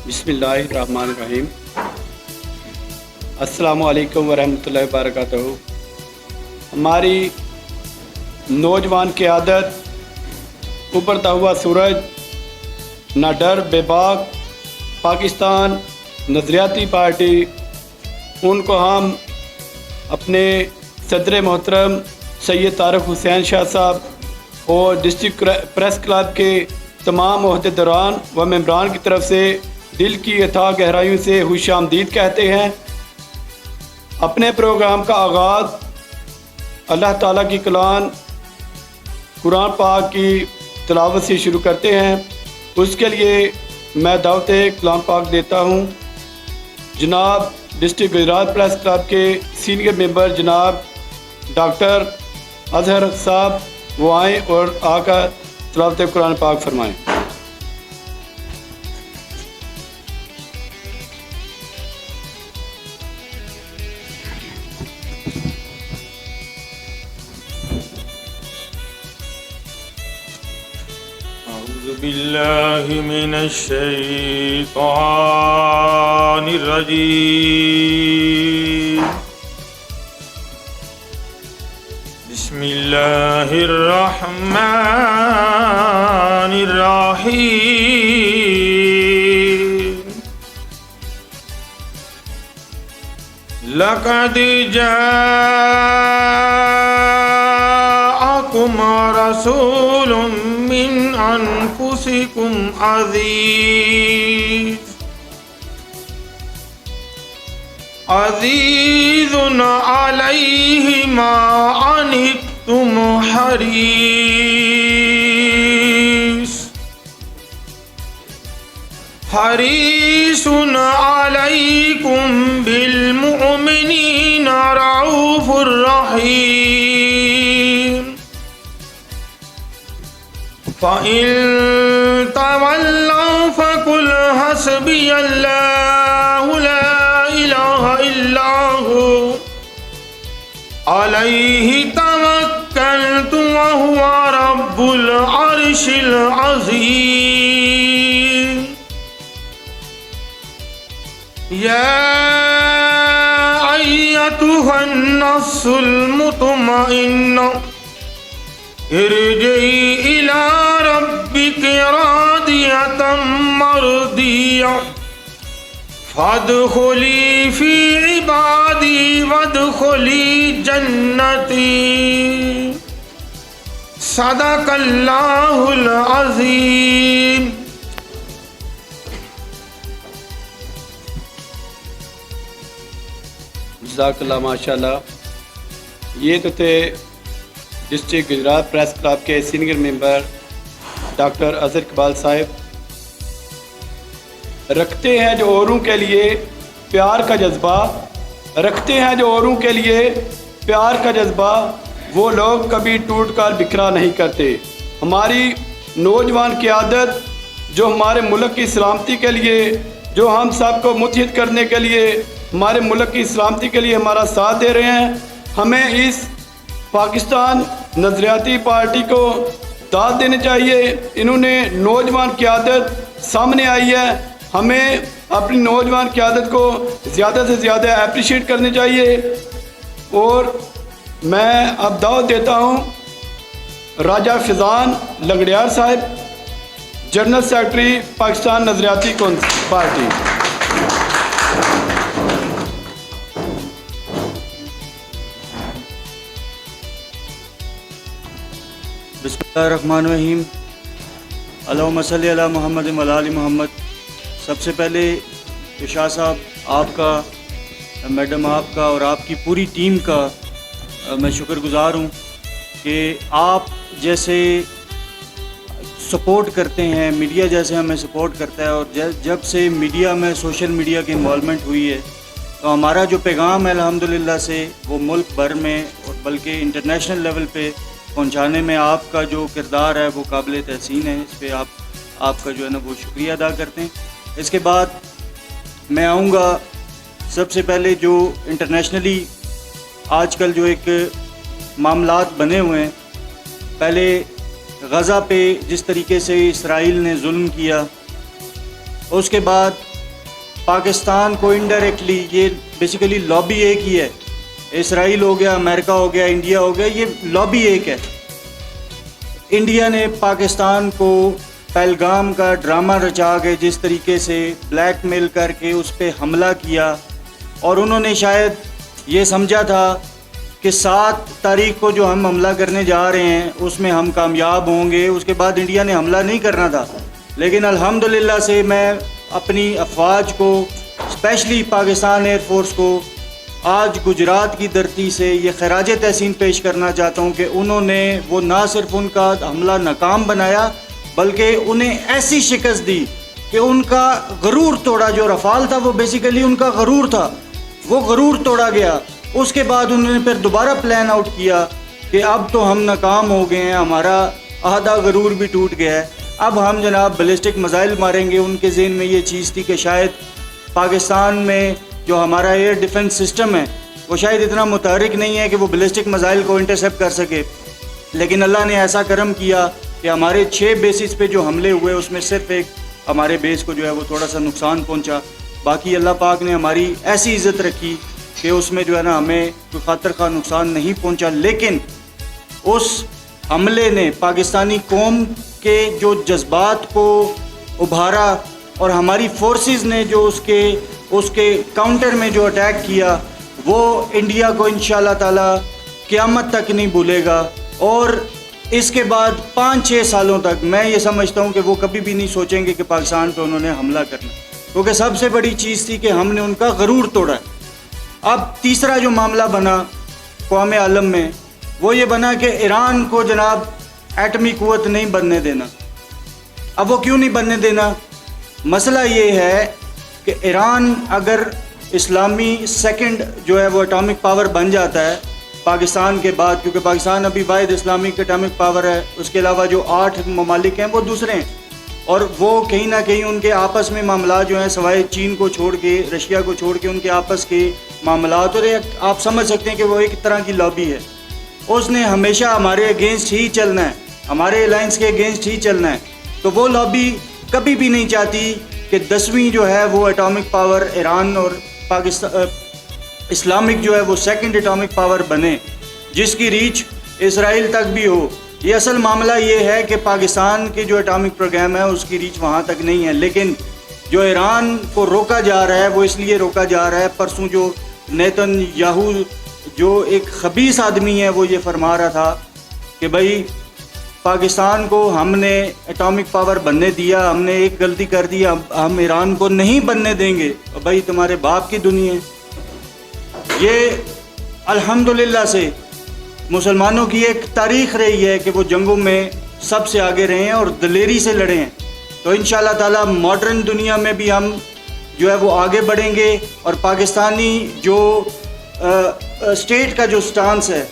بسم اللہ الرحمن الرحیم۔ السلام علیکم ورحمۃ اللہ وبرکاتہ۔ ہماری نوجوان قیادت، ابھرتا ہوا سورج، نہ ڈر بے باک پاکستان نظریاتی پارٹی، ان کو ہم اپنے صدر محترم سید طارق حسین شاہ صاحب اور ڈسٹرکٹ پریس کلب کے تمام عہدیداران و ممبران کی طرف سے دل کی اتھاہ گہرائیوں سے خوش آمدید کہتے ہیں۔ اپنے پروگرام کا آغاز اللہ تعالیٰ کی کلام قرآن پاک کی تلاوت سے شروع کرتے ہیں۔ اس کے لیے میں دعوت کلام پاک دیتا ہوں جناب ڈسٹرکٹ گجرات پریس کلب کے سینئر ممبر جناب ڈاکٹر اظہر صاحب، وہ آئیں اور آ کر تلاوت قرآن پاک فرمائیں۔ أعوذ بالله من الشيطان الرجيم بسم الله الرحمن الرحيم لقد جاءكم رسول من أنفسكم عزيز عليه ما عنتم حريص عليكم بالمؤمنين رؤوف رحيم فإن تولوا فقل حسبي الله لا إله إلا هو عليه توكلت وهو رب العرش العظيم يا أيتها النفس المطمئنة ارجعي إلى ربك راضية مرضية فادخلي في عبادي وادخلي جنتي صدق الله العظيم۔ جزاک اللہ، ماشاء اللہ۔ یہ تو تھے ڈسٹرکٹ گجرات پریس کلب کے senior member doctor Azhar Iqbal صاحب۔ رکھتے ہیں جو اوروں کے لیے پیار کا جذبہ، رکھتے ہیں جو اوروں کے لیے پیار کا جذبہ، وہ لوگ کبھی ٹوٹ کر بکھرا نہیں کرتے۔ ہماری نوجوان قیادت جو ہمارے ملک کی سلامتی کے لیے، جو ہم سب کو متحد کرنے کے لیے، ہمارے ملک کی سلامتی کے لیے ہمارا ساتھ دے رہے ہیں، ہمیں اس پاکستان نظریاتی پارٹی کو داد دینی چاہیے۔ انہوں نے نوجوان قیادت سامنے آئی ہے، ہمیں اپنی نوجوان قیادت کو زیادہ سے زیادہ اپریشیٹ کرنی چاہیے۔ اور میں اب دعوت دیتا ہوں راجہ فضان لنگڑیار صاحب، جنرل سیکرٹری پاکستان نظریاتی پارٹی۔ بسم اللہ الرحمن الرحیم۔ اللہم صلی علی محمد و آل محمد۔ سب سے پہلے شاہ صاحب آپ کا، میڈم آپ کا اور آپ کی پوری ٹیم کا میں شکر گزار ہوں کہ آپ جیسے سپورٹ کرتے ہیں، میڈیا جیسے ہمیں سپورٹ کرتا ہے، اور جب سے میڈیا میں سوشل میڈیا کی انوالومنٹ ہوئی ہے تو ہمارا جو پیغام ہے الحمدللہ سے وہ ملک بھر میں اور بلکہ انٹرنیشنل لیول پہ پہنچانے میں آپ کا جو کردار ہے وہ قابل تحسین ہے۔ اس پہ آپ کا جو ہے نا وہ شکریہ ادا کرتے ہیں۔ اس کے بعد میں آؤں گا سب سے پہلے جو انٹرنیشنلی آج کل جو ایک معاملات بنے ہوئے ہیں، پہلے غزہ پہ جس طریقے سے اسرائیل نے ظلم کیا، اس کے بعد پاکستان کو انڈائریکٹلی، یہ بیسیکلی لابی ایک ہی ہے، اسرائیل ہو گیا، امریکہ ہو گیا، انڈیا ہو گیا، یہ لابی ایک ہے۔ انڈیا نے پاکستان کو پہلگام کا ڈرامہ رچا کے جس طریقے سے بلیک میل کر کے اس پہ حملہ کیا، اور انہوں نے شاید یہ سمجھا تھا کہ 7 تاریخ کو جو ہم حملہ کرنے جا رہے ہیں اس میں ہم کامیاب ہوں گے، اس کے بعد انڈیا نے حملہ نہیں کرنا تھا۔ لیکن الحمدللہ سے میں اپنی افواج کو، اسپیشلی پاکستان ایئر فورس کو، آج گجرات کی دھرتی سے یہ خراج تحسین پیش کرنا چاہتا ہوں کہ انہوں نے وہ نہ صرف ان کا حملہ ناکام بنایا بلکہ انہیں ایسی شکست دی کہ ان کا غرور توڑا۔ جو رفال تھا وہ بیسیکلی ان کا غرور تھا، وہ غرور توڑا گیا۔ اس کے بعد انہوں نے پھر دوبارہ پلان آؤٹ کیا کہ اب تو ہم ناکام ہو گئے ہیں، ہمارا آدھا غرور بھی ٹوٹ گیا ہے، اب ہم جناب بیلسٹک میزائل ماریں گے۔ ان کے ذہن میں یہ چیز تھی کہ شاید پاکستان میں جو ہمارا ایئر ڈیفنس سسٹم ہے وہ شاید اتنا متحرک نہیں ہے کہ وہ بیلسٹک میزائل کو انٹرسیپٹ کر سکے، لیکن اللہ نے ایسا کرم کیا کہ ہمارے 6 بیسز پہ جو حملے ہوئے اس میں صرف ایک ہمارے بیس کو جو ہے وہ تھوڑا سا نقصان پہنچا، باقی اللہ پاک نے ہماری ایسی عزت رکھی کہ اس میں جو ہے نا ہمیں کوئی خاطر خواہ نقصان نہیں پہنچا۔ لیکن اس حملے نے پاکستانی قوم کے جو جذبات کو ابھارا، اور ہماری فورسز نے جو اس کے کاؤنٹر میں جو اٹیک کیا وہ انڈیا کو انشاءاللہ تعالی قیامت تک نہیں بھولے گا، اور اس کے بعد 5-6 سالوں تک میں یہ سمجھتا ہوں کہ وہ کبھی بھی نہیں سوچیں گے کہ پاکستان پہ انہوں نے حملہ کرنا، کیونکہ سب سے بڑی چیز تھی کہ ہم نے ان کا غرور توڑا۔ اب تیسرا جو معاملہ بنا اقوام عالم میں وہ یہ بنا کہ ایران کو جناب ایٹمی قوت نہیں بننے دینا۔ اب وہ کیوں نہیں بننے دینا؟ مسئلہ یہ ہے کہ ایران اگر اسلامی سیکنڈ جو ہے وہ اٹامک پاور بن جاتا ہے پاکستان کے بعد، کیونکہ پاکستان ابھی واحد اسلامک اٹامک پاور ہے، اس کے علاوہ جو 8 ممالک ہیں وہ دوسرے ہیں، اور وہ کہیں نہ کہیں ان کے آپس میں معاملات جو ہیں سوائے چین کو چھوڑ کے، رشیا کو چھوڑ کے، ان کے آپس کے معاملات، اور آپ سمجھ سکتے ہیں کہ وہ ایک طرح کی لابی ہے۔ اس نے ہمیشہ ہمارے اگینسٹ ہی چلنا ہے، ہمارے الائنس کے اگینسٹ ہی چلنا ہے، تو وہ لابی کبھی بھی نہیں چاہتی کہ 10ویں جو ہے وہ اٹامک پاور ایران اور پاکستان اسلامک جو ہے وہ سیکنڈ اٹامک پاور بنے، جس کی ریچ اسرائیل تک بھی ہو۔ یہ اصل معاملہ یہ ہے کہ پاکستان کے جو اٹامک پروگرام ہے اس کی ریچ وہاں تک نہیں ہے، لیکن جو ایران کو روکا جا رہا ہے وہ اس لیے روکا جا رہا ہے، پرسوں جو نیتن یاہو جو ایک خبیث آدمی ہے وہ یہ فرما رہا تھا کہ بھائی پاکستان کو ہم نے اٹامک پاور بننے دیا، ہم نے ایک غلطی کر دی، ہم ایران کو نہیں بننے دیں گے۔ بھائی تمہارے باپ کی دنیا ہے۔ یہ الحمدللہ سے مسلمانوں کی ایک تاریخ رہی ہے کہ وہ جنگوں میں سب سے آگے رہے ہیں اور دلیری سے لڑے ہیں، تو انشاءاللہ تعالی ماڈرن دنیا میں بھی ہم جو ہے وہ آگے بڑھیں گے، اور پاکستانی جو اسٹیٹ کا جو سٹانس ہے،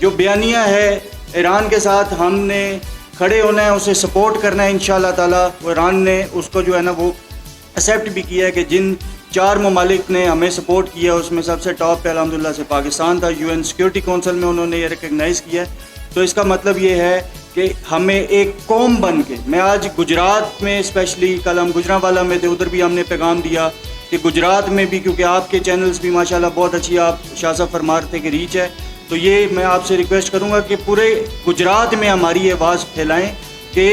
جو بیانیہ ہے ایران کے ساتھ ہم نے کھڑے ہونا ہے، اسے سپورٹ کرنا ہے انشاءاللہ تعالی۔ وہ ایران نے اس کو جو ہے نا وہ ایکسیپٹ بھی کیا ہے کہ جن 4 ممالک نے ہمیں سپورٹ کیا اس میں سب سے ٹاپ پہ الحمدللہ سے پاکستان تھا۔ UN سیکورٹی کونسل میں انہوں نے یہ ریکگنائز کیا ہے، تو اس کا مطلب یہ ہے کہ ہمیں ایک قوم بن کے، میں آج گجرات میں اسپیشلی، کل ہم گجرانوالا میں تھے، ادھر بھی ہم نے پیغام دیا کہ گجرات میں بھی، کیونکہ آپ کے چینلز بھی ماشاءاللہ بہت اچھی، آپ شاہ صاحب فرما رہے تھے کہ ریچ ہے، تو یہ میں آپ سے ریکویسٹ کروں گا کہ پورے گجرات میں ہماری آواز پھیلائیں کہ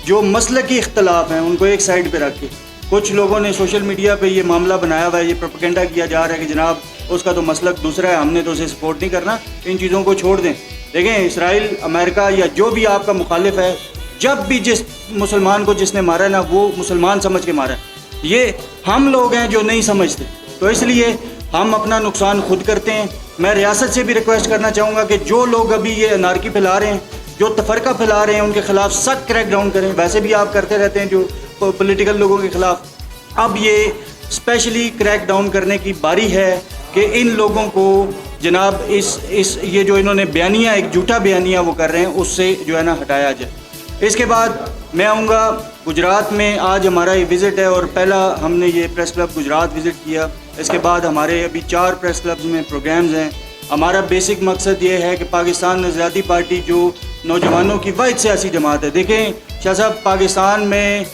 جو مسلکی اختلاف ہیں ان کو ایک سائڈ پہ رکھ کے، کچھ لوگوں نے سوشل میڈیا پہ یہ معاملہ بنایا ہوا ہے، یہ پروپیگنڈا کیا جا رہا ہے کہ جناب اس کا تو مسلک دوسرا ہے، ہم نے تو اسے سپورٹ نہیں کرنا، ان چیزوں کو چھوڑ دیں۔ دیکھیں اسرائیل، امریکہ یا جو بھی آپ کا مخالف ہے، جب بھی جس مسلمان کو جس نے مارا ہے نا وہ مسلمان سمجھ کے مارا ہے، یہ ہم لوگ ہیں جو نہیں سمجھتے، تو اس لیے ہم اپنا نقصان خود کرتے ہیں۔ میں ریاست سے بھی ریکویسٹ کرنا چاہوں گا کہ جو لوگ ابھی یہ انارکی پھیلا رہے ہیں، جو تفرقہ پھیلا رہے ہیں، ان کے خلاف سخت کریک ڈاؤن کریں۔ ویسے بھی آپ کرتے رہتے ہیں جو پولیٹیکل لوگوں کے خلاف، اب یہ اسپیشلی کریک ڈاؤن کرنے کی باری ہے کہ ان لوگوں کو جناب اس یہ جو انہوں نے بیانیہ، ایک جھوٹا بیانیہ وہ کر رہے ہیں، اس سے جو ہے نا ہٹایا جائے۔ اس کے بعد میں آؤں گا گجرات میں، آج ہمارا یہ وزٹ ہے، اور پہلا ہم نے یہ پریس کلب گجرات وزٹ کیا، اس کے بعد ہمارے ابھی 4 پریس کلبز میں پروگرامز ہیں۔ ہمارا بیسک مقصد یہ ہے کہ پاکستان نظریاتی پارٹی جو نوجوانوں کی واحد سیاسی جماعت ہے، دیکھیں شاہ صاحب، پاکستان میں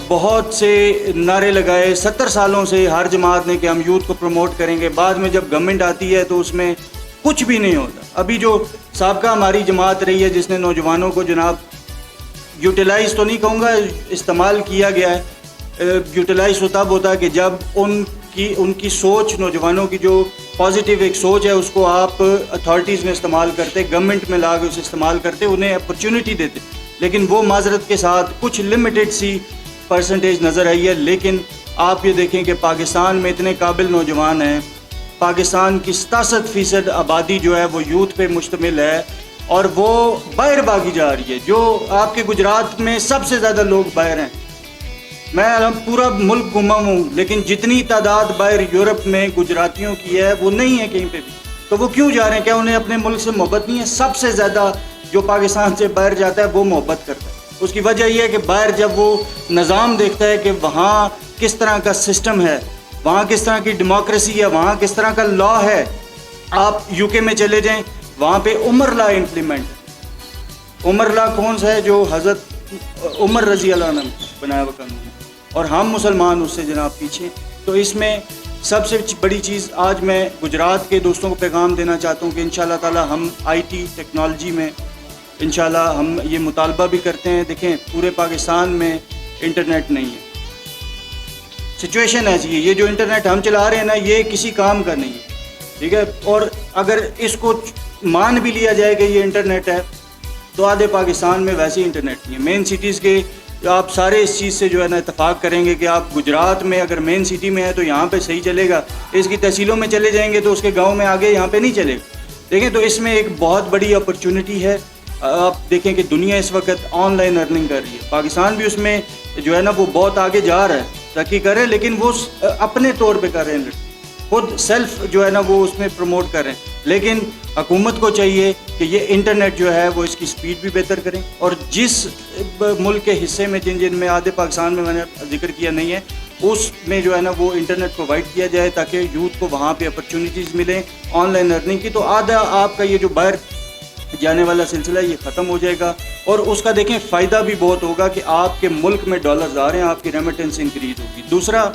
بہت سے نعرے لگائے 70 سالوں سے ہر جماعت نے کہ ہم یوتھ کو پروموٹ کریں گے. بعد میں جب گورنمنٹ آتی ہے تو اس میں کچھ بھی نہیں ہوتا. ابھی جو سابقہ ہماری جماعت رہی ہے جس نے نوجوانوں کو جناب یوٹیلائز تو نہیں کہوں گا, استعمال کیا گیا ہے. یوٹیلائز تو تب ہوتا ہے کہ جب ان کی سوچ, نوجوانوں کی جو پازیٹیو ایک سوچ ہے اس کو آپ اتھارٹیز میں استعمال کرتے, گورنمنٹ میں لا کے اسے استعمال کرتے, انہیں اپرچونٹی دیتے. لیکن وہ معذرت کے ساتھ کچھ لمیٹڈ سی پرسنٹیج نظر آئی ہے. لیکن آپ یہ دیکھیں کہ پاکستان میں اتنے قابل نوجوان ہیں, پاکستان کی 67% آبادی جو ہے وہ یوتھ پہ مشتمل ہے اور وہ باہر بھاگی جا رہی ہے. جو آپ کے گجرات میں سب سے زیادہ لوگ باہر ہیں, میں پورا ملک گھوما ہوں لیکن جتنی تعداد باہر یورپ میں گجراتیوں کی ہے وہ نہیں ہے کہیں پہ بھی. تو وہ کیوں جا رہے ہیں؟ کیا انہیں اپنے ملک سے محبت نہیں ہے؟ سب سے زیادہ جو پاکستان سے باہر جاتا ہے وہ محبت کرتا ہے. اس کی وجہ یہ ہے کہ باہر جب وہ نظام دیکھتا ہے کہ وہاں کس طرح کا سسٹم ہے, وہاں کس طرح کی ڈیموکریسی ہے, وہاں کس طرح کا لا ہے. آپ یو کے میں چلے جائیں, وہاں پہ عمر لا امپلیمنٹ. عمر لا کون سا ہے؟ جو حضرت عمر رضی اللہ عنہ بنایا ہوا قانون ہے, اور ہم مسلمان اس سے جناب پیچھے. تو اس میں سب سے بڑی چیز آج میں گجرات کے دوستوں کو پیغام دینا چاہتا ہوں کہ انشاءاللہ تعالی ہم آئی ٹی ٹیکنالوجی میں انشاءاللہ ہم یہ مطالبہ بھی کرتے ہیں. دیکھیں پورے پاکستان میں انٹرنیٹ نہیں ہے, سچویشن ایسی ہے. یہ جو انٹرنیٹ ہم چلا رہے ہیں نا یہ کسی کام کا نہیں ہے, ٹھیک ہے. اور اگر اس کو مان بھی لیا جائے کہ یہ انٹرنیٹ ہے تو آدھے پاکستان میں ویسے ہی انٹرنیٹ نہیں ہے. مین سٹیز کے آپ سارے اس چیز سے جو ہے نا اتفاق کریں گے کہ آپ گجرات میں اگر مین سٹی میں ہے تو یہاں پہ صحیح چلے گا, اس کی تحصیلوں میں چلے جائیں گے تو اس کے گاؤں میں آگے یہاں پہ نہیں چلے گا. دیکھیں تو اس میں ایک بہت بڑی اپرچونٹی ہے. آپ دیکھیں کہ دنیا اس وقت آن لائن ارننگ کر رہی ہے, پاکستان بھی اس میں جو ہے نا وہ بہت آگے جا رہا ہے, ترقی کر رہے ہیں, لیکن وہ اپنے طور پہ کر رہے ہیں, خود سیلف جو ہے نا وہ اس میں پروموٹ کر رہے ہیں. لیکن حکومت کو چاہیے کہ یہ انٹرنیٹ جو ہے وہ اس کی سپیڈ بھی بہتر کریں, اور جس ملک کے حصے میں جن میں آدھے پاکستان میں نے ذکر کیا نہیں ہے اس میں جو ہے نا وہ انٹرنیٹ پرووائڈ کیا جائے تاکہ یوتھ کو وہاں پہ اپرچونیٹیز ملیں آن لائن ارننگ کی. تو آدھا آپ کا یہ جو باہر جانے والا سلسلہ یہ ختم ہو جائے گا, اور اس کا دیکھیں فائدہ بھی بہت ہوگا کہ آپ کے ملک میں ڈالرز آ رہے ہیں, آپ کی ریمیٹنس انکریز ہوگی. دوسرا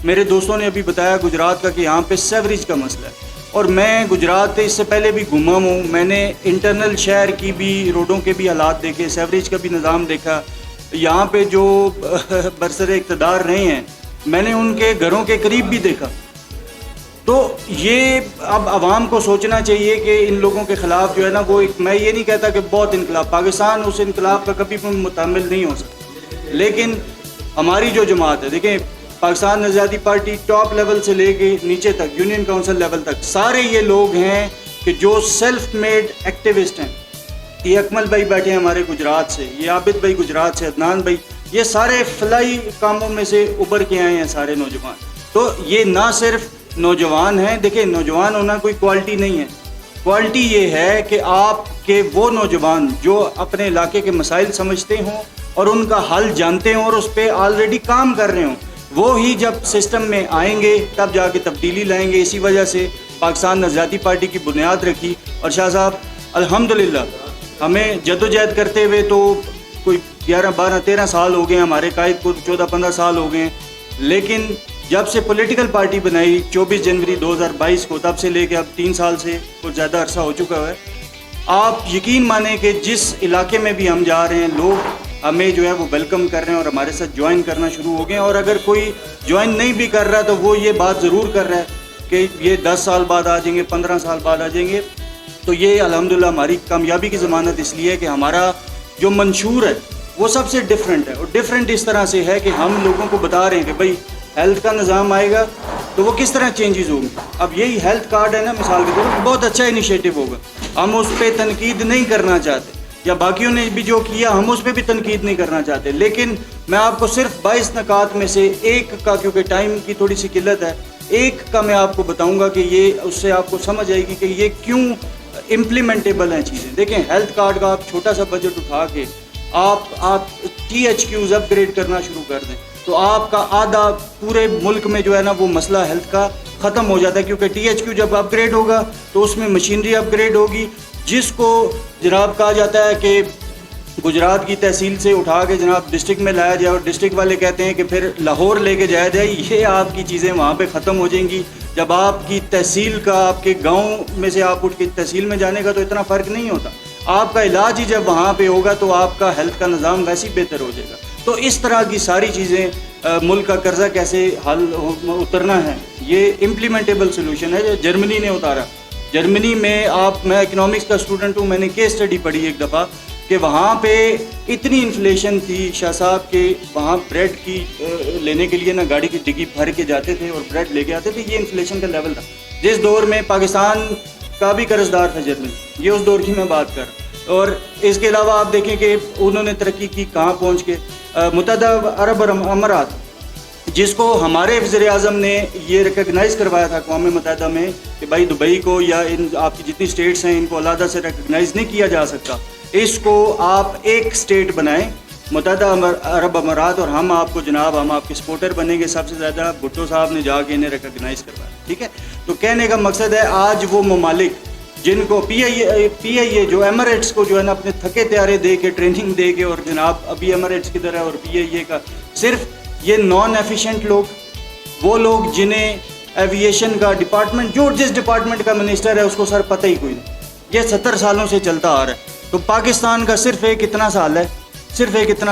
میرے دوستوں نے ابھی بتایا گجرات کا کہ یہاں پہ سیوریج کا مسئلہ ہے, اور میں گجرات اس سے پہلے بھی گھوما ہوں, میں نے انٹرنل شہر کی بھی روڈوں کے بھی حالات دیکھے, سیوریج کا بھی نظام دیکھا. یہاں پہ جو برسر اقتدار رہے ہیں میں نے ان کے گھروں کے قریب بھی دیکھا. تو یہ اب عوام کو سوچنا چاہیے کہ ان لوگوں کے خلاف جو ہے نا وہ میں یہ نہیں کہتا کہ بہت انقلاب, پاکستان اس انقلاب کا کبھی بھی متحمل نہیں ہو سکتا, لیکن ہماری جو جماعت ہے دیکھیں پاکستان نژادی پارٹی ٹاپ لیول سے لے کے نیچے تک یونین کونسل لیول تک سارے یہ لوگ ہیں کہ جو سیلف میڈ ایکٹیوسٹ ہیں. یہ اکمل بھائی بیٹھے ہیں ہمارے گجرات سے, یہ عابد بھائی گجرات سے, عدنان بھائی, یہ سارے فلاحی کاموں میں سے ابھر کے آئے ہیں سارے نوجوان. تو یہ نہ صرف نوجوان ہیں, دیکھیں نوجوان ہونا کوئی کوالٹی نہیں ہے, کوالٹی یہ ہے کہ آپ کے وہ نوجوان جو اپنے علاقے کے مسائل سمجھتے ہوں اور ان کا حل جانتے ہوں اور اس پہ آلریڈی کام کر رہے ہوں, وہ ہی جب سسٹم میں آئیں گے تب جا کے تبدیلی لائیں گے. اسی وجہ سے پاکستان نژادی پارٹی کی بنیاد رکھی. اور شاہ صاحب الحمدللہ ہمیں جدوجہد کرتے ہوئے تو کوئی 11 12 13 سال ہو گئے, ہمارے قائد کو 14 15 سال ہو گئے, لیکن جب سے پولیٹیکل پارٹی بنائی 24 جنوری 2022 کو, تب سے لے کے اب 3 سال سے کچھ زیادہ عرصہ ہو چکا ہے. آپ یقین مانیں کہ جس علاقے میں بھی ہم جا رہے ہیں لوگ ہمیں جو ہے وہ ویلکم کر رہے ہیں اور ہمارے ساتھ جوائن کرنا شروع ہو گئے ہیں. اور اگر کوئی جوائن نہیں بھی کر رہا تو وہ یہ بات ضرور کر رہا ہے کہ یہ 10 سال بعد آ جائیں گے, 15 سال بعد آ جائیں گے. تو یہ الحمدللہ ہماری کامیابی کی ضمانت اس لیے کہ ہمارا جو منشور ہے وہ سب سے ڈفرینٹ ہے, اور ڈفرینٹ اس طرح سے ہے کہ ہم لوگوں کو بتا رہے ہیں کہ بھائی ہیلتھ کا نظام آئے گا تو وہ کس طرح چینجز ہوگی. اب یہی ہیلتھ کارڈ ہے نا مثال کے طور پر, بہت اچھا انیشیٹو ہوگا, ہم اس پہ تنقید نہیں کرنا چاہتے, یا باقیوں نے بھی جو کیا ہم اس پہ بھی تنقید نہیں کرنا چاہتے, لیکن میں آپ کو صرف 22 نکات میں سے ایک کا, کیونکہ ٹائم کی تھوڑی سی قلت ہے, ایک کا میں آپ کو بتاؤں گا کہ یہ اس سے آپ کو سمجھ آئے گی کہ یہ کیوں امپلیمنٹیبل ہیں چیزیں. دیکھیں ہیلتھ کارڈ کا آپ چھوٹا سا بجٹ اٹھا کے آپ THQs اپ گریڈ کرنا شروع کر دیں تو آپ کا آدھا پورے ملک میں جو ہے نا وہ مسئلہ ہیلتھ کا ختم ہو جاتا ہے, کیونکہ THQ جب اپ گریڈ ہوگا تو اس میں مشینری اپ گریڈ ہوگی, جس کو جناب کہا جاتا ہے کہ گجرات کی تحصیل سے اٹھا کے جناب ڈسٹرکٹ میں لایا جائے اور ڈسٹرکٹ والے کہتے ہیں کہ پھر لاہور لے کے جایا جائے، یہ آپ کی چیزیں وہاں پہ ختم ہو جائیں گی. جب آپ کی تحصیل کا، آپ کے گاؤں میں سے آپ اٹھ کے تحصیل میں جانے کا تو اتنا فرق نہیں ہوتا. آپ کا علاج ہی جب وہاں پہ ہوگا تو آپ کا ہیلتھ کا نظام ویسے ہی بہتر ہو جائے گا. تو اس طرح کی ساری چیزیں، ملک کا قرضہ کیسے اترنا ہے، یہ امپلیمنٹیبل سلوشن ہے جو جرمنی نے اتارا. جرمنی میں میں اکنامکس کا اسٹوڈنٹ ہوں، میں نے کیس اسٹڈی پڑھی ایک دفعہ کہ وہاں پہ اتنی انفلیشن تھی شاہ صاحب کہ وہاں بریڈ کی لینے کے لیے نا گاڑی کی ڈگی بھر کے جاتے تھے اور بریڈ لے کے آتے تھے. یہ انفلیشن کا لیول تھا جس دور میں پاکستان کا بھی قرض دار تھا جرمنی. یہ اس دور کی میں بات کر رہا ہوں. اور اس کے علاوہ آپ دیکھیں کہ انہوں نے ترقی کی کہاں پہنچ کے. متحدہ عرب امارات، جس کو ہمارے وزیر اعظم نے یہ ریکگنائز کروایا تھا اقوام متحدہ میں کہ بھائی دبئی کو یا ان آپ کی جتنی اسٹیٹس ہیں ان کو علیحدہ سے ریکگنائز نہیں کیا جا سکتا، اس کو آپ ایک اسٹیٹ بنائیں متحدہ عرب امارات، اور ہم آپ کو جناب ہم آپ کے سپورٹر بنیں گے. سب سے زیادہ بھٹو صاحب نے جا کے انہیں ریکگنائز کروایا. ٹھیک ہے، تو کہنے کا مقصد ہے آج وہ ممالک جن کو پی آئی اے جو ایمریٹس کو جو ہے نا اپنے تھکے تیارے دے کے ٹریننگ دے کے، اور جناب ابھی ایمریٹس کدھر ہے اور پی آئی اے کا صرف یہ نان ایفیشینٹ لوگ، وہ لوگ جنہیں ایویشن کا ڈپارٹمنٹ، جو جس ڈپارٹمنٹ کا منسٹر ہے اس کو سر پتہ ہی کوئی نہیں. یہ 70 سالوں سے چلتا آ رہا ہے. تو پاکستان کا صرف ایک اتنا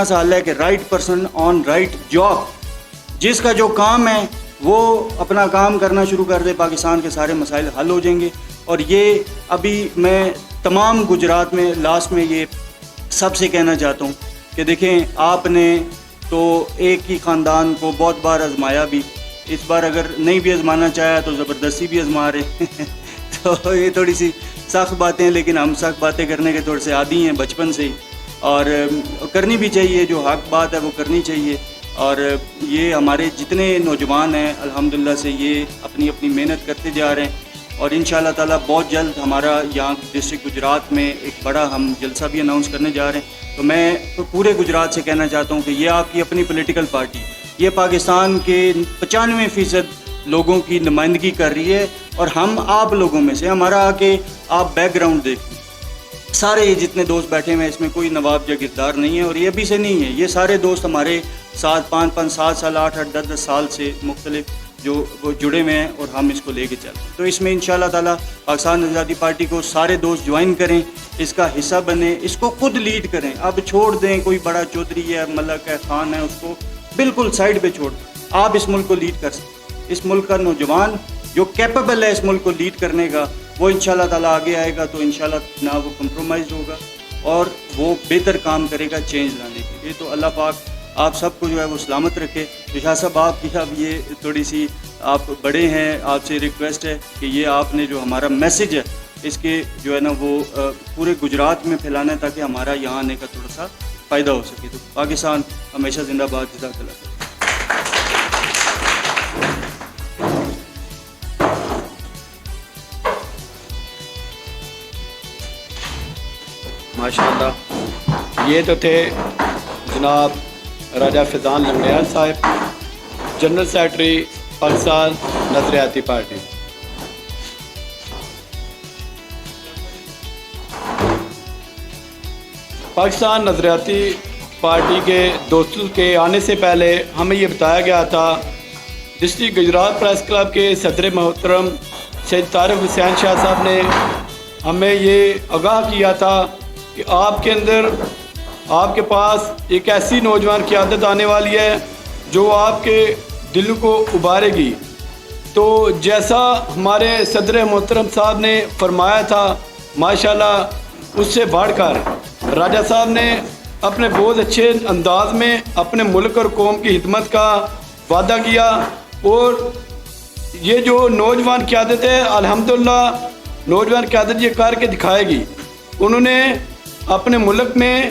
سال ہے کہ right person on right job, جس کا جو کام ہے وہ اپنا کام کرنا شروع کر دے، پاکستان کے سارے مسائل حل ہو جائیں گے. اور یہ ابھی میں تمام گجرات میں لاسٹ میں یہ سب سے کہنا چاہتا ہوں کہ دیکھیں آپ نے تو ایک ہی خاندان کو بہت بار آزمایا بھی، اس بار اگر نہیں بھی آزمانا چاہا تو زبردستی بھی آزما رہے تو یہ تھوڑی سی سخت باتیں ہیں، لیکن ہم سخت باتیں کرنے کے تھوڑے سے عادی ہیں بچپن سے ہی، اور کرنی بھی چاہیے. جو حق بات ہے وہ کرنی چاہیے. اور یہ ہمارے جتنے نوجوان ہیں الحمدللہ سے یہ اپنی اپنی محنت کرتے جا رہے ہیں، اور انشاءاللہ تعالیٰ بہت جلد ہمارا یہاں ڈسٹرکٹ گجرات میں ایک بڑا ہم جلسہ بھی اناؤنس کرنے جا رہے ہیں. تو میں پورے گجرات سے کہنا چاہتا ہوں کہ یہ آپ کی اپنی پولیٹیکل پارٹی، یہ پاکستان کے 95% لوگوں کی نمائندگی کر رہی ہے، اور ہم آپ لوگوں میں سے، ہمارا آ کے آپ بیک گراؤنڈ دیکھیں، سارے یہ جتنے دوست بیٹھے ہوئے ہیں اس میں کوئی نواب جاگیردار نہیں ہے، اور یہ ابھی سے نہیں ہے. یہ سارے دوست ہمارے ساتھ 5 7 سال 8 10 سال سے مختلف جو وہ جڑے ہوئے ہیں، اور ہم اس کو لے کے چلتے ہیں. تو اس میں انشاءاللہ تعالیٰ پاکستان آزادی پارٹی کو سارے دوست جوائن کریں، اس کا حصہ بنیں، اس کو خود لیڈ کریں. اب چھوڑ دیں کوئی بڑا چودھری ہے، ملک ہے، خان ہے، اس کو بالکل سائڈ پہ چھوڑ دیں. آپ اس ملک کو لیڈ کر سکتے. اس ملک کا نوجوان جو کیپیبل ہے اس ملک کو لیڈ کرنے کا، وہ انشاءاللہ تعالیٰ آگے آئے گا. تو انشاءاللہ نہ وہ کمپرومائز ہوگا اور وہ بہتر کام کرے گا چینج لانے کے لیے. تو اللہ پاک آپ سب کو جو ہے وہ سلامت رکھے. شاہ صاحب آپ کی اب یہ تھوڑی سی آپ بڑے ہیں، آپ سے ریکویسٹ ہے کہ یہ آپ نے جو ہمارا میسج ہے اس کے جو ہے نا وہ پورے گجرات میں پھیلانا ہے تاکہ ہمارا یہاں آنے کا تھوڑا سا فائدہ ہو سکے. تو پاکستان ہمیشہ زندہ باد. جزاک اللہ. ماشاءاللہ یہ تو تھے جناب راجہ فیضان لنگڑیال صاحب، جنرل سیکرٹری پاکستان نظریاتی پارٹی. پاکستان نظریاتی پارٹی کے دوستوں کے آنے سے پہلے ہمیں یہ بتایا گیا تھا، ڈسٹرکٹ گجرات پریس کلب کے صدر محترم سید طارق حسین شاہ صاحب نے ہمیں یہ آگاہ کیا تھا کہ آپ کے اندر، آپ کے پاس ایک ایسی نوجوان قیادت آنے والی ہے جو آپ کے دل کو ابھارے گی. تو جیسا ہمارے صدر محترم صاحب نے فرمایا تھا، ماشاءاللہ اس سے بڑھ کر راجہ صاحب نے اپنے بہت اچھے انداز میں اپنے ملک اور قوم کی خدمت کا وعدہ کیا. اور یہ جو نوجوان قیادت ہے الحمدللہ نوجوان قیادت یہ کر کے دکھائے گی. انہوں نے اپنے ملک میں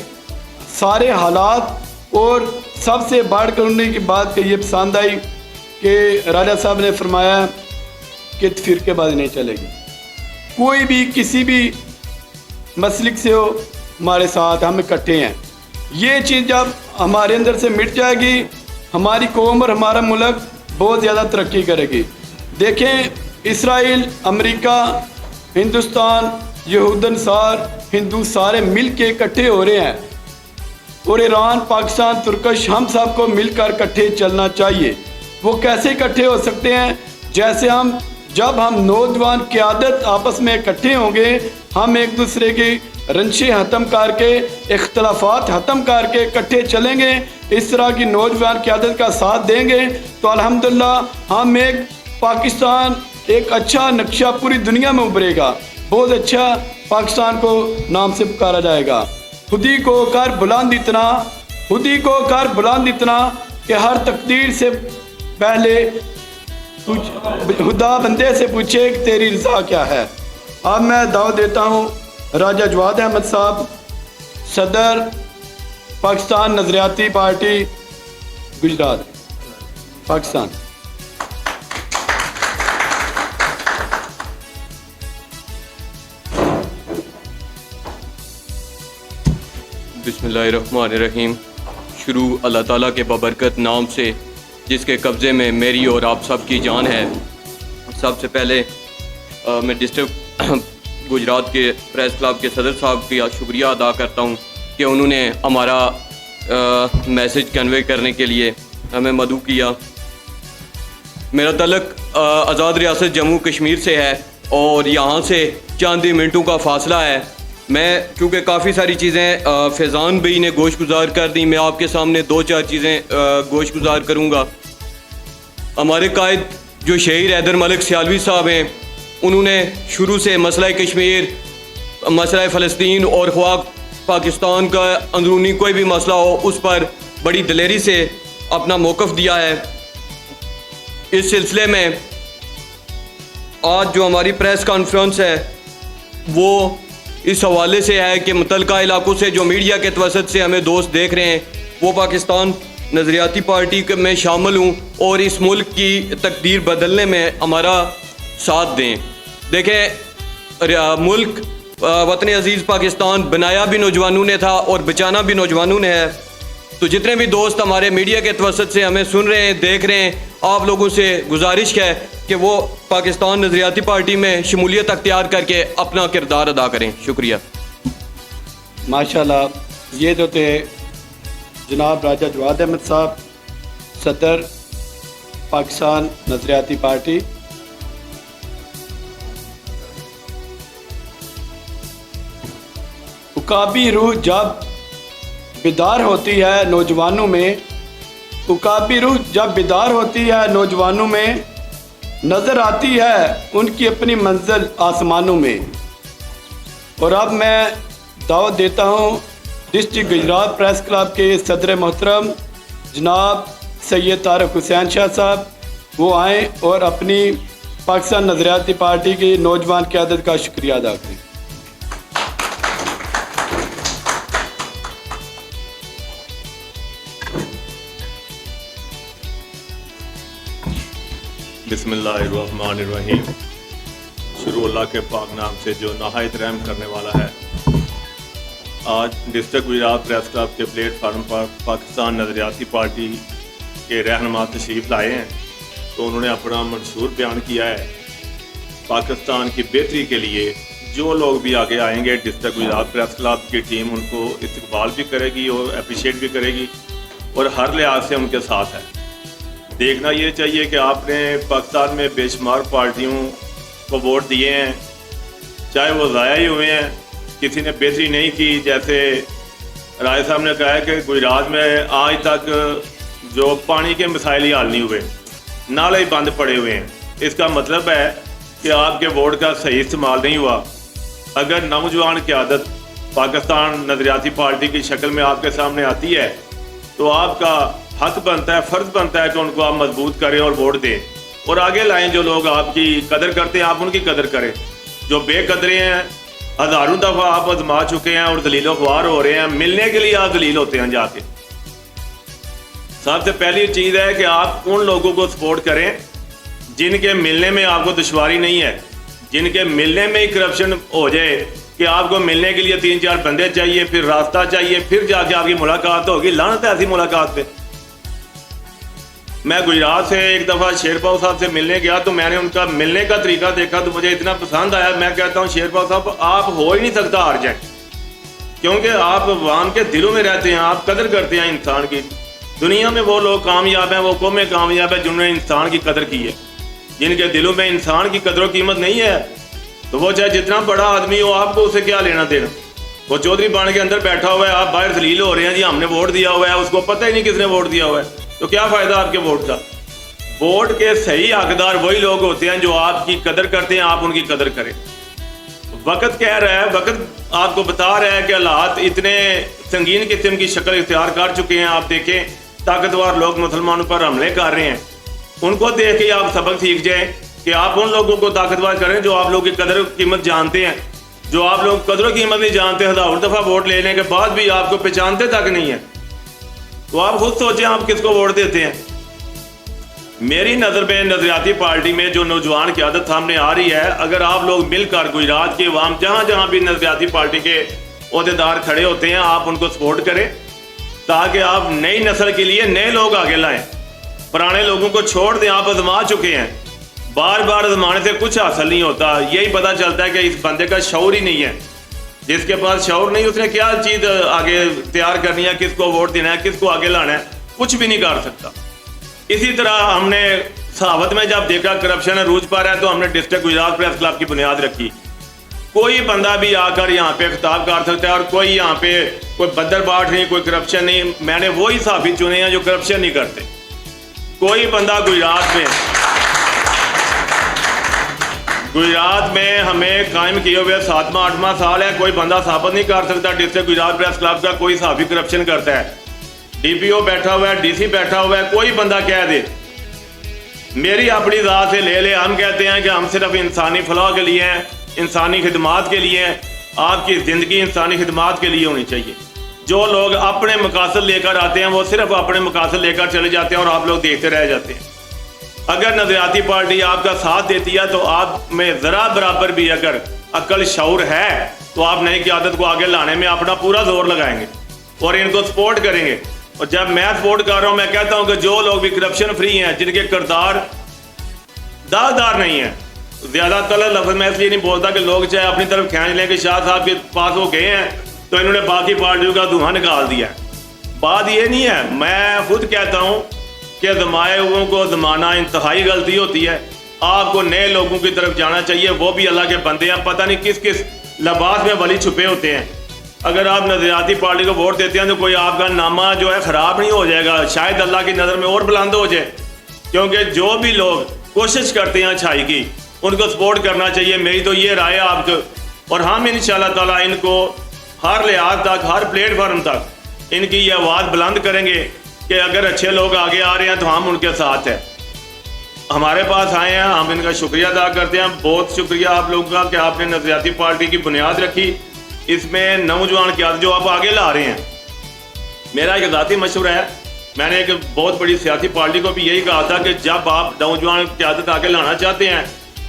سارے حالات، اور سب سے بڑھ کر انہوں کی بات کہ یہ پسند آئی کہ راجہ صاحب نے فرمایا کہ فرقے بازی نہیں چلے گی. کوئی بھی کسی بھی مسلک سے ہو ہمارے ساتھ، ہم اکٹھے ہیں. یہ چیز جب ہمارے اندر سے مٹ جائے گی، ہماری قوم اور ہمارا ملک بہت زیادہ ترقی کرے گی. دیکھیں اسرائیل، امریکہ، ہندوستان، یہود انصار، ہندو سارے مل کے اکٹھے ہو رہے ہیں. اور ایران، پاکستان، ترکش ہم سب کو مل کر اکٹھے چلنا چاہیے۔ وہ کیسے اکٹھے ہو سکتے ہیں؟ جیسے جب ہم نوجوان قیادت آپس میں اکٹھے ہوں گے، ہم ایک دوسرے کی رنجشیں ختم کر کے، اختلافات ختم کر کے اکٹھے چلیں گے، اس طرح کی نوجوان قیادت کا ساتھ دیں گے تو الحمدللہ ہم ایک پاکستان، ایک اچھا نقشہ پوری دنیا میں ابھرے گا، بہت اچھا پاکستان کو نام سے پکارا جائے گا۔ خودی کو کر بلند اتنا، خودی کو کر بلند اتنا کہ ہر تقدیر سے پہلے خدا بندے سے پوچھے کہ تیری رضا کیا ہے۔ اب میں دعوت دیتا ہوں راجہ جواد احمد صاحب، صدر پاکستان نظریاتی پارٹی گجرات پاکستان۔ بسم اللہ الرحمن الرحیم۔ شروع اللہ تعالیٰ کے بابرکت نام سے جس کے قبضے میں میری اور آپ سب کی جان ہے۔ سب سے پہلے میں ڈسٹرکٹ گجرات کے پریس کلب کے صدر صاحب کا شکریہ ادا کرتا ہوں کہ انہوں نے ہمارا میسج کنوے کرنے کے لیے ہمیں مدعو کیا۔ میرا تعلق آزاد ریاست جموں کشمیر سے ہے اور یہاں سے چند ہی منٹوں کا فاصلہ ہے۔ میں چونکہ کافی ساری چیزیں فیضان بھائی نے گوش گزار کر دی، میں آپ کے سامنے 2-4 چیزیں گوش گزار کروں گا۔ ہمارے قائد جو شہید حیدر ملک سیالوی صاحب ہیں، انہوں نے شروع سے مسئلہ کشمیر، مسئلہ فلسطین اور خواہ پاکستان کا اندرونی کوئی بھی مسئلہ ہو اس پر بڑی دلیری سے اپنا موقف دیا ہے۔ اس سلسلے میں آج جو ہماری پریس کانفرنس ہے وہ اس حوالے سے ہے کہ متعلقہ علاقوں سے جو میڈیا کے توسط سے ہمیں دوست دیکھ رہے ہیں وہ پاکستان نظریاتی پارٹی میں شامل ہوں اور اس ملک کی تقدیر بدلنے میں ہمارا ساتھ دیں۔ دیکھیں، ملک وطن عزیز پاکستان بنایا بھی نوجوانوں نے تھا اور بچانا بھی نوجوانوں نے ہے۔ تو جتنے بھی دوست ہمارے میڈیا کے توسط سے ہمیں سن رہے ہیں، دیکھ رہے ہیں، آپ لوگوں سے گزارش ہے کہ وہ پاکستان نظریاتی پارٹی میں شمولیت اختیار کر کے اپنا کردار ادا کریں۔ شکریہ۔ ماشاءاللہ، یہ تو تھے جناب راجہ جواد احمد صاحب، صدر پاکستان نظریاتی پارٹی۔ عقابی روح جب بیدار ہوتی ہے نوجوانوں میں، عقابی روح جب بیدار ہوتی ہے نوجوانوں میں، نظر آتی ہے ان کی اپنی منزل آسمانوں میں۔ اور اب میں دعوت دیتا ہوں ڈسٹرکٹ گجرات پریس کلب کے صدر محترم جناب سید طارق حسین شاہ صاحب، وہ آئیں اور اپنی پاکستان نظریاتی پارٹی کی نوجوان قیادت کا شکریہ ادا کریں۔ بسم اللہ الرحمن الرحیم۔ شروع اللہ کے پاک نام سے جو نہایت رحم کرنے والا ہے۔ آج ڈسٹرکٹ گجرات پریس کلب کے پلیٹ فارم پر پاکستان نظریاتی پارٹی کے رہنما تشریف لائے ہیں، تو انہوں نے اپنا منشور بیان کیا ہے۔ پاکستان کی بہتری کے لیے جو لوگ بھی آگے آئیں گے، ڈسٹرکٹ گجرات پریس کلب کی ٹیم ان کو استقبال بھی کرے گی اور اپریشیٹ بھی کرے گی اور ہر لحاظ سے ان کے ساتھ ہے۔ دیکھنا یہ چاہیے کہ آپ نے پاکستان میں بے شمار پارٹیوں کو ووٹ دیے ہیں، چاہے وہ ضائع ہی ہوئے ہیں، کسی نے بہتری نہیں کی۔ جیسے رائے صاحب نے کہا ہے کہ گجرات میں آج تک جو پانی کے مسائل ہی حل نہیں ہوئے، نالے ہی بند پڑے ہوئے ہیں۔ اس کا مطلب ہے کہ آپ کے ووٹ کا صحیح استعمال نہیں ہوا۔ اگر نوجوان قیادت پاکستان نظریاتی پارٹی کی شکل میں آپ کے سامنے آتی ہے تو آپ کا حق بنتا ہے، فرض بنتا ہے کہ ان کو آپ مضبوط کریں اور ووٹ دیں اور آگے لائیں۔ جو لوگ آپ کی قدر کرتے ہیں آپ ان کی قدر کریں۔ جو بے قدرے ہیں، ہزاروں دفعہ آپ آزما چکے ہیں اور ذلیل و خوار ہو رہے ہیں، ملنے کے لیے آپ ذلیل ہوتے ہیں جا کے۔ سب سے پہلی چیز ہے کہ آپ ان لوگوں کو سپورٹ کریں جن کے ملنے میں آپ کو دشواری نہیں ہے، جن کے ملنے میں ہی کرپشن ہو جائے کہ آپ کو ملنے کے لیے 3-4 بندے چاہیے، پھر راستہ چاہیے، پھر جا کے آپ کی ملاقات ہوگی۔ لعنت ہے ایسی ملاقات پہ۔ میں گجرات سے ایک دفعہ شیر پاؤ صاحب سے ملنے گیا تو میں نے ان کا ملنے کا طریقہ دیکھا تو مجھے اتنا پسند آیا۔ میں کہتا ہوں شیر پاؤ صاحب آپ ہو ہی نہیں سکتا ہار جائیں، کیونکہ آپ عوام کے دلوں میں رہتے ہیں, آپ قدر کرتے ہیں انسان کی. دنیا میں وہ لوگ کامیاب ہیں, وہ قومیں کامیاب ہیں جنہوں نے انسان کی قدر کی ہے. جن کے دلوں میں انسان کی قدر و قیمت نہیں ہے تو وہ چاہے جتنا بڑا آدمی ہو, آپ کو اسے کیا لینا دینا. وہ چودھری بان کے اندر بیٹھا ہوا ہے, آپ باہر ذلیل ہو رہے ہیں, جی ہم نے ووٹ دیا ہوا ہے, اس کو پتہ ہی نہیں کس نے ووٹ دیا ہوا ہے, تو کیا فائدہ آپ کے ووٹ کا. ووٹ کے صحیح حقدار وہی لوگ ہوتے ہیں جو آپ کی قدر کرتے ہیں, آپ ان کی قدر کریں. وقت کہہ رہا ہے, وقت آپ کو بتا رہا ہے کہ حالات اتنے سنگین قسم کی شکل اختیار کر چکے ہیں. آپ دیکھیں طاقتور لوگ مسلمانوں پر حملے کر رہے ہیں, ان کو دیکھ کے آپ سبق سیکھ جائیں کہ آپ ان لوگوں کو طاقتور کریں جو آپ لوگوں کی قدر و قیمت جانتے ہیں. جو آپ لوگ قدر و قیمت نہیں جانتے, ہزاروں دفعہ ووٹ لینے کے بعد بھی آپ کو پہچانتے تک نہیں ہیں, تو آپ خود سوچیں آپ کس کو ووٹ دیتے ہیں. میری نظر میں نظریاتی پارٹی میں جو نوجوان قیادت سامنے آ رہی ہے, اگر آپ لوگ مل کر گجرات کے عوام جہاں جہاں بھی نظریاتی پارٹی کے عہدیدار کھڑے ہوتے ہیں, آپ ان کو سپورٹ کریں تاکہ آپ نئی نسل کے لیے نئے لوگ آگے لائیں. پرانے لوگوں کو چھوڑ دیں, آپ آزما چکے ہیں. بار بار آزمانے سے کچھ حاصل نہیں ہوتا. یہی پتہ چلتا ہے کہ اس بندے کا شعور ہی نہیں ہے. جس کے پاس شعور نہیں, اس نے کیا چیز آگے تیار کرنی ہے, کس کو ووٹ دینا ہے, کس کو آگے لانا ہے, کچھ بھی نہیں کر سکتا. اسی طرح ہم نے صحافت میں جب دیکھا کرپشن عروج پر ہے تو ہم نے ڈسٹرکٹ گجرات پریس کلب کی بنیاد رکھی. کوئی بندہ بھی آ کر یہاں پہ خطاب کر سکتا ہے, اور کوئی یہاں پہ کوئی بدر باٹ نہیں, کوئی کرپشن نہیں. میں نے وہی صحافی چنے ہیں جو کرپشن نہیں کرتے. کوئی بندہ گجرات میں ہمیں قائم کیے ہوئے 7واں 8واں سال ہے, کوئی بندہ ثابت نہیں کر سکتا ڈسٹرکٹ گجرات پریس کلب کا کوئی صحافی کرپشن کرتا ہے. ڈی پی او بیٹھا ہوا ہے, ڈی سی بیٹھا ہوا ہے, کوئی بندہ کہہ دے میری اپنی ذات سے لے لے. ہم کہتے ہیں کہ ہم صرف انسانی فلاح کے لیے ہیں, انسانی خدمات کے لیے ہیں. آپ کی زندگی انسانی خدمات کے لیے ہونی چاہیے. جو لوگ اپنے مقاصد لے کر آتے ہیں وہ صرف اپنے مقاصد لے کر چلے جاتے ہیں اور آپ لوگ دیکھتے رہ جاتے ہیں. اگر نظریاتی پارٹی آپ کا ساتھ دیتی ہے تو آپ میں ذرا برابر بھی اگر عقل شعور ہے تو آپ نئی قیادت کو آگے لانے میں اپنا پورا زور لگائیں گے اور ان کو سپورٹ کریں گے. اور جب میں سپورٹ کر رہا ہوں, میں کہتا ہوں کہ جو لوگ بھی کرپشن فری ہیں, جن کے کردار داغدار نہیں ہیں, زیادہ تر لفظ میں اس لیے نہیں بولتا کہ لوگ چاہے اپنی طرف کھینچ لیں کہ شاہ صاحب کے پاس وہ گئے ہیں تو انہوں نے باقی پارٹیوں کا دھواں نکال دیا. بات یہ نہیں ہے. میں خود کہتا ہوں کہ زمائے ہوئوں کو زمانہ انتہائی غلطی ہوتی ہے. آپ کو نئے لوگوں کی طرف جانا چاہیے, وہ بھی اللہ کے بندے ہیں, پتہ نہیں کس کس لباس میں ولی چھپے ہوتے ہیں. اگر آپ نظریاتی پارٹی کو ووٹ دیتے ہیں تو کوئی آپ کا نامہ جو ہے خراب نہیں ہو جائے گا, شاید اللہ کی نظر میں اور بلند ہو جائے. کیونکہ جو بھی لوگ کوشش کرتے ہیں اچھائی کی, ان کو سپورٹ کرنا چاہیے. میری تو یہ رائے ہے آپ کو, اور ہم انشاءاللہ تعالیٰ ان کو ہر لحاظ تک, ہر پلیٹ فارم تک ان کی یہ آواز بلند کریں گے کہ اگر اچھے لوگ آگے آ رہے ہیں تو ہم ان کے ساتھ ہیں. ہمارے پاس آئے ہیں, ہم ان کا شکریہ ادا کرتے ہیں. بہت شکریہ آپ لوگوں کا کہ آپ نے نظریاتی پارٹی کی بنیاد رکھی. اس میں نوجوان قیادت جو آپ آگے لا رہے ہیں, میرا ایک ذاتی مشورہ ہے. میں نے ایک بہت بڑی سیاسی پارٹی کو بھی یہی کہا تھا کہ جب آپ نوجوان قیادت آگے لانا چاہتے ہیں,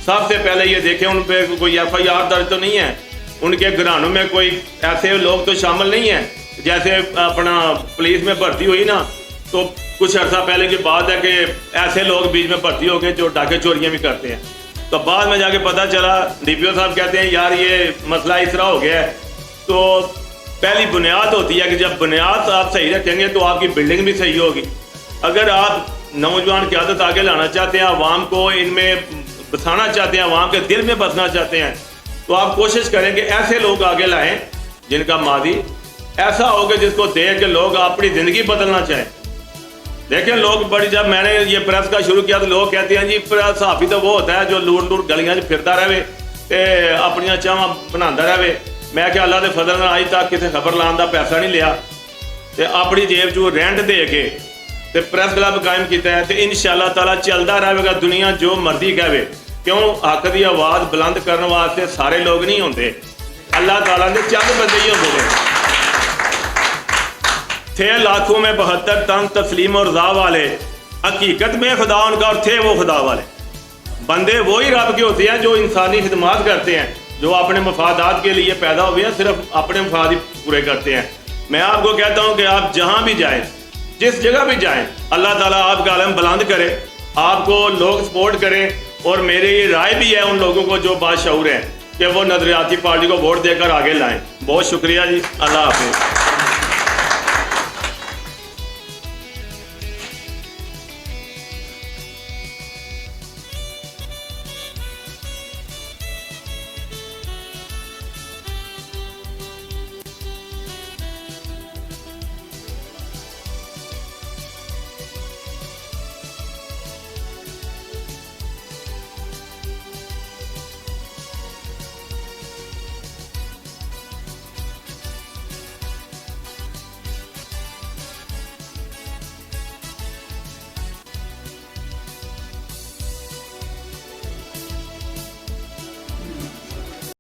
سب سے پہلے یہ دیکھیں ان پہ کوئی ایف آئی آر درج تو نہیں ہے, ان کے گھرانوں میں کوئی ایسے لوگ تو شامل نہیں ہیں. جیسے اپنا پولیس میں بھرتی ہوئی نا, تو کچھ عرصہ پہلے کی بات ہے کہ ایسے لوگ بیچ میں بھرتی ہو گئے جو ڈاکے چوریاں بھی کرتے ہیں. تو بعد میں جا کے پتہ چلا, ڈی پی او صاحب کہتے ہیں یار یہ مسئلہ اس طرح ہو گیا ہے. تو پہلی بنیاد ہوتی ہے کہ جب بنیاد آپ صحیح رکھیں گے تو آپ کی بلڈنگ بھی صحیح ہوگی. اگر آپ نوجوان قیادت آگے لانا چاہتے ہیں, عوام کو ان میں بسانا چاہتے ہیں, عوام کے دل میں بسنا چاہتے ہیں, تو آپ کوشش کریں کہ ایسے لوگ آگے لائیں جن کا ماضی ایسا ہو کہ جس کو دیکھ کے لوگ اپنی زندگی بدلنا چاہیں. دیکھیں لوگ بڑی, جب میں نے یہ پریس کا شروع کیا تو لوگ کہتے ہیں جی صحافی تو وہ ہوتا ہے جو لور لور گلیاں پھرتا رہے, اپنی چاواں بناتا رہے. میں کہ اللہ کے فضل آج تک کسی خبر لان کا پیسہ نہیں لیا, اپنی جیب چ رینٹ دے کے پریس کلب قائم کیتا ہے. تو انشاءاللہ تعالیٰ چلتا رہے گا. دنیا جو مرضی کہے, کیوں حق کی آواز بلند کرنے واسطے سارے لوگ نہیں ہوتے, اللہ تعالیٰ نے چند بندے ہی ہوتے ہیں. تھے لاکھوں میں 72 تن تسلیم اور رضا والے, حقیقت میں خدا ان کا اور تھے وہ خدا والے. بندے وہی رب کے ہوتے ہیں جو انسانی خدمات کرتے ہیں, جو اپنے مفادات کے لیے پیدا ہوئے ہیں, صرف اپنے مفاد ہی پورے کرتے ہیں. میں آپ کو کہتا ہوں کہ آپ جہاں بھی جائیں, جس جگہ بھی جائیں, اللہ تعالیٰ آپ کا علم بلند کرے, آپ کو لوگ سپورٹ کریں. اور میری یہ رائے بھی ہے ان لوگوں کو جو باشعور ہیں کہ وہ نظریاتی پارٹی کو ووٹ دے کر آگے لائیں. بہت شکریہ جی. اللہ حافظ.